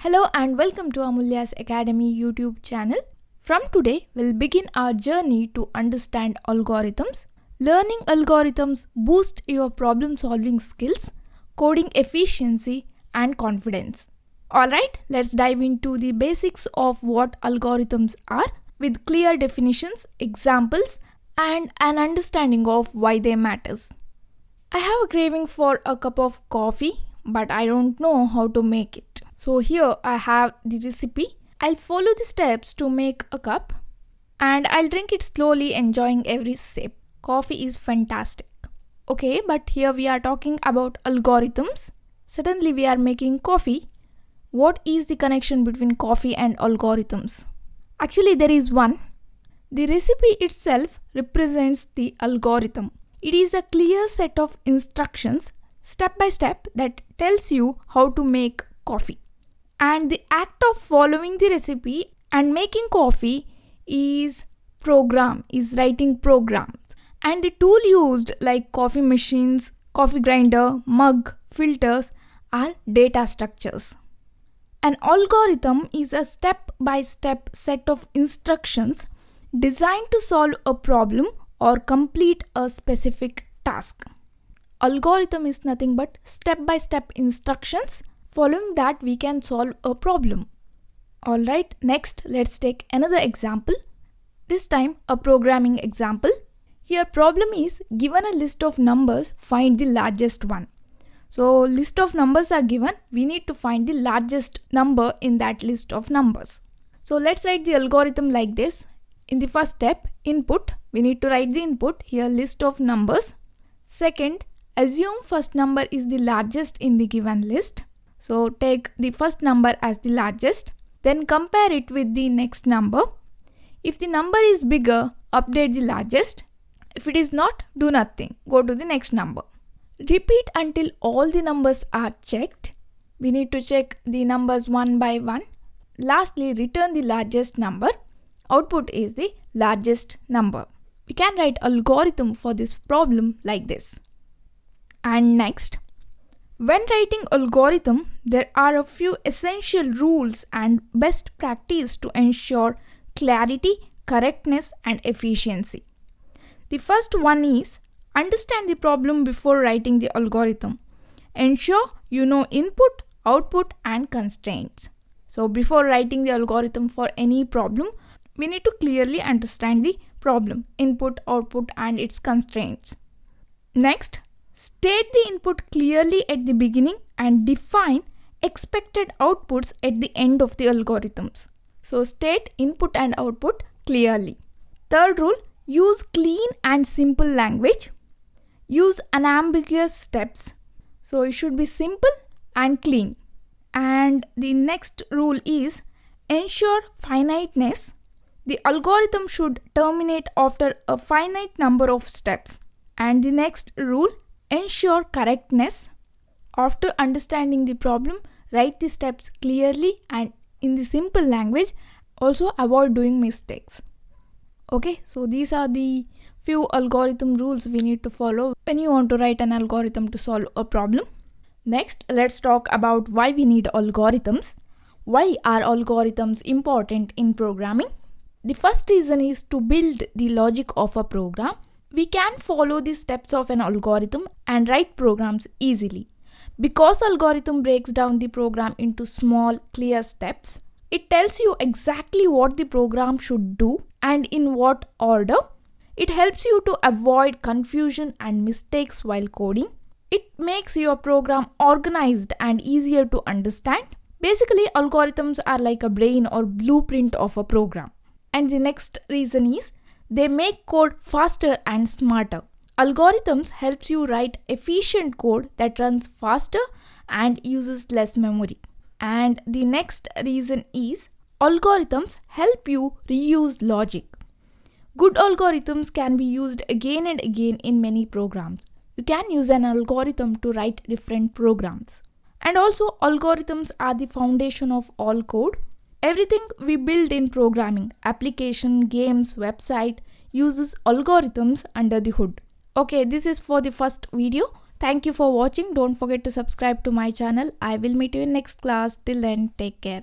Hello and welcome to Amulya's Academy YouTube channel. From today, we'll begin our journey to understand algorithms. Learning algorithms boosts your problem-solving skills, coding efficiency, and confidence. Alright, let's dive into the basics of what algorithms are with clear definitions, examples, and an understanding of why they matters. I have a craving for a cup of coffee, but I don't know how to make it. So here I have the recipe. I'll follow the steps to make a cup and I'll drink it slowly, enjoying every sip. Coffee is fantastic. Okay, but here we are talking about algorithms. Suddenly we are making coffee. What is the connection between coffee and algorithms? Actually, there is one. The recipe itself represents the algorithm. It is a clear set of instructions, step by step, that tells you how to make coffee. And the act of following the recipe and making coffee is writing programs. And the tool used like coffee machines, coffee grinder, mug, filters are data structures. An algorithm is a step-by-step set of instructions designed to solve a problem or complete a specific task. Algorithm is nothing but step-by-step instructions. Following that, we can solve a problem. Alright, next let's take another example. This time a programming example. Here problem is given a list of numbers, find the largest one. So list of numbers are given, we need to find the largest number in that list of numbers. So let's write the algorithm like this. In the first step, input, we need to write the input, here list of numbers. Second, assume first number is the largest in the given list. So take the first number as the largest, then compare it with the next number. If the number is bigger, update the largest. If it is not, do nothing, go to the next number. Repeat until all the numbers are checked. We need to check the numbers one by one. Lastly, return the largest number. Output is the largest number. We can write algorithm for this problem like this. And next, when writing algorithm, there are a few essential rules and best practice to ensure clarity, correctness, and efficiency. The first one is understand the problem before writing the algorithm. Ensure you know input, output, and constraints. So before writing the algorithm for any problem, we need to clearly understand the problem, input, output, and its constraints. Next, state the input clearly at the beginning and define expected outputs at the end of the algorithms. So state input and output clearly. Third rule, use clean and simple language. Use unambiguous steps. So it should be simple and clean. And the next rule is ensure finiteness. The algorithm should terminate after a finite number of steps. And the next rule, ensure correctness. After understanding the problem, write the steps clearly and in the simple language. Also avoid doing mistakes. Okay, so these are the few algorithm rules we need to follow when you want to write an algorithm to solve a problem. Next, let's talk about why we need algorithms. Why are algorithms important in programming? The first reason is to build the logic of a program. We can follow the steps of an algorithm and write programs easily. Because algorithm breaks down the program into small, clear steps, it tells you exactly what the program should do and in what order. It helps you to avoid confusion and mistakes while coding. It makes your program organized and easier to understand. Basically, algorithms are like a brain or blueprint of a program. And the next reason is they make code faster and smarter. Algorithms helps you write efficient code that runs faster and uses less memory. And the next reason is algorithms help you reuse logic. Good algorithms can be used again and again in many programs. You can use an algorithm to write different programs. And also, algorithms are the foundation of all code. Everything we build in programming, application, games, website, uses algorithms under the hood. Okay, this is for the first video. Thank you for watching. Don't forget to subscribe to my channel. I will meet you in next class. Till then, take care.